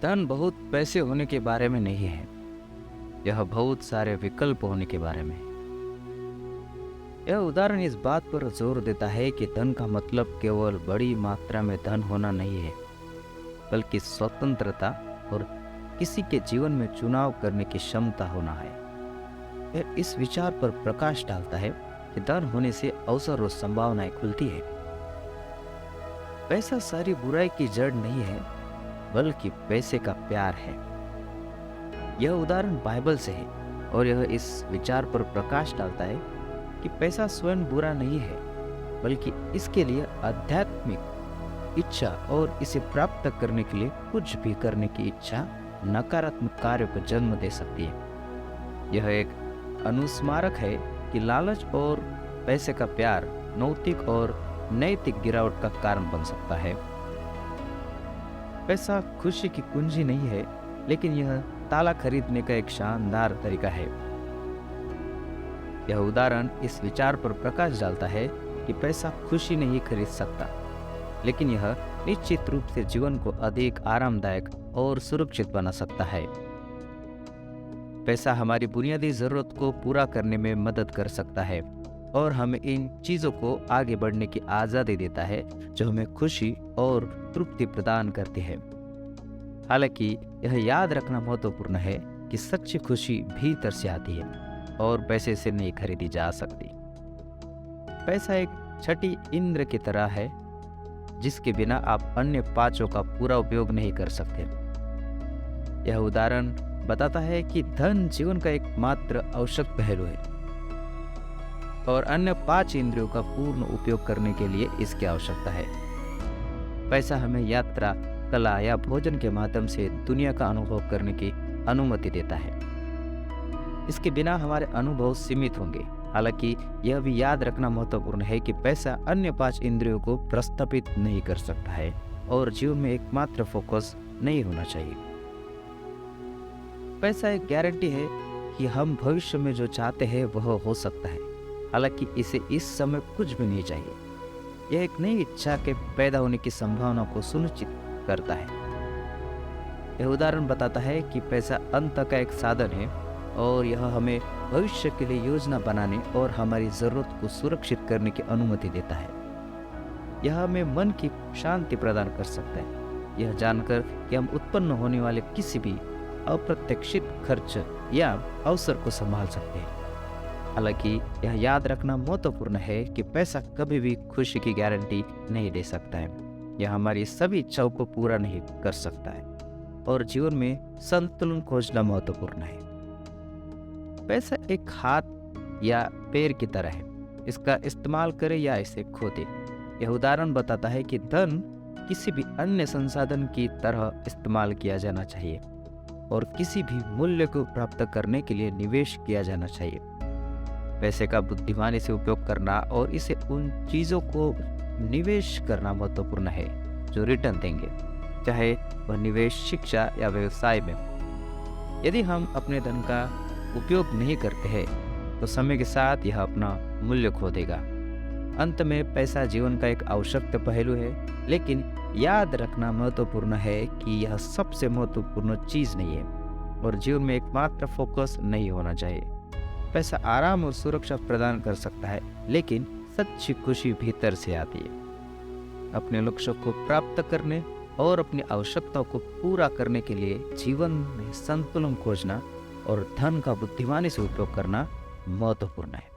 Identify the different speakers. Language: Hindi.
Speaker 1: धन बहुत पैसे होने के बारे में नहीं है। यह बहुत सारे विकल्प होने के बारे में है। यह उदाहरण इस बात पर जोर देता है कि धन का मतलब केवल बड़ी मात्रा में धन होना नहीं है, बल्कि स्वतंत्रता और किसी के जीवन में चुनाव करने की क्षमता होना है। यह इस विचार पर प्रकाश डालता है कि धन होने से अवसर और संभावनाएं खुलती है। पैसा सारी बुराई की जड़ नहीं है, बल्कि पैसे का प्यार है। यह उदाहरण बाइबल से है और यह इस विचार पर प्रकाश डालता है कि पैसा स्वयं बुरा नहीं है, बल्कि इसके लिए आध्यात्मिक इच्छा और इसे प्राप्त करने के लिए कुछ भी करने की इच्छा नकारात्मक कार्यों को जन्म दे सकती है। यह एक अनुस्मारक है कि लालच और पैसे का प्यार नैतिक और नैतिक गिरावट का कारण बन सकता है। पैसा खुशी की कुंजी नहीं है, लेकिन यह ताला खरीदने का एक शानदार तरीका है। यह उदाहरण इस विचार पर प्रकाश डालता है कि पैसा खुशी नहीं खरीद सकता, लेकिन यह निश्चित रूप से जीवन को अधिक आरामदायक और सुरक्षित बना सकता है। पैसा हमारी बुनियादी जरूरत को पूरा करने में मदद कर सकता है और हमें इन चीजों को आगे बढ़ने की आजादी देता है जो हमें खुशी और तृप्ति प्रदान करती है। हालांकि यह याद रखना महत्वपूर्ण है कि सच्ची खुशी भीतर से आती है और पैसे से नहीं खरीदी जा सकती। पैसा एक छठी इंद्र की तरह है, जिसके बिना आप अन्य पांचों का पूरा उपयोग नहीं कर सकते। यह उदाहरण बताता है कि धन जीवन का एकमात्र आवश्यक पहलू है और अन्य 5 इंद्रियों का पूर्ण उपयोग करने के लिए इसकी आवश्यकता है। पैसा हमें यात्रा, कला या भोजन के माध्यम से दुनिया का अनुभव करने की अनुमति देता है। इसके बिना हमारे अनुभव सीमित होंगे। हालांकि यह भी याद रखना महत्वपूर्ण है कि पैसा अन्य 5 इंद्रियों को प्रस्थापित नहीं कर सकता है और जीवन में एकमात्र फोकस नहीं होना चाहिए। पैसा एक गारंटी है कि हम भविष्य में जो चाहते हैं वह हो सकता है, हालांकि इसे इस समय कुछ भी नहीं चाहिए। यह एक नई इच्छा के पैदा होने की संभावना को सुनिश्चित करता है। यह उदाहरण बताता है कि पैसा अंत का एक साधन है और यह हमें भविष्य के लिए योजना बनाने और हमारी जरूरत को सुरक्षित करने की अनुमति देता है। यह हमें मन की शांति प्रदान कर सकता है, यह जानकर कि हम उत्पन्न होने वाले किसी भी अप्रत्याशित खर्च या अवसर को संभाल सकते हैं। हालांकि यह याद रखना महत्वपूर्ण है कि पैसा कभी भी खुशी की गारंटी नहीं दे सकता है। यह हमारी सभी इच्छाओं को पूरा नहीं कर सकता है और जीवन में संतुलन खोजना महत्वपूर्ण है। पैसा एक हाथ या पैर की तरह है, इसका इस्तेमाल करें या इसे खो दे। यह उदाहरण बताता है कि धन किसी भी अन्य संसाधन की तरह इस्तेमाल किया जाना चाहिए और किसी भी मूल्य को प्राप्त करने के लिए निवेश किया जाना चाहिए। पैसे का बुद्धिमानी से उपयोग करना और इसे उन चीजों को निवेश करना महत्वपूर्ण है जो रिटर्न देंगे, चाहे वह निवेश शिक्षा या व्यवसाय में हो। यदि हम अपने धन का उपयोग नहीं करते हैं तो समय के साथ यह अपना मूल्य खो देगा। अंत में पैसा जीवन का एक आवश्यक पहलू है, लेकिन याद रखना महत्वपूर्ण है कि यह सबसे महत्वपूर्ण चीज नहीं है और जीवन में एकमात्र फोकस नहीं होना चाहिए। पैसा आराम और सुरक्षा प्रदान कर सकता है, लेकिन सच्ची खुशी भीतर से आती है। अपने लक्ष्यों को प्राप्त करने और अपनी आवश्यकताओं को पूरा करने के लिए जीवन में संतुलन खोजना और धन का बुद्धिमानी से उपयोग करना महत्वपूर्ण है।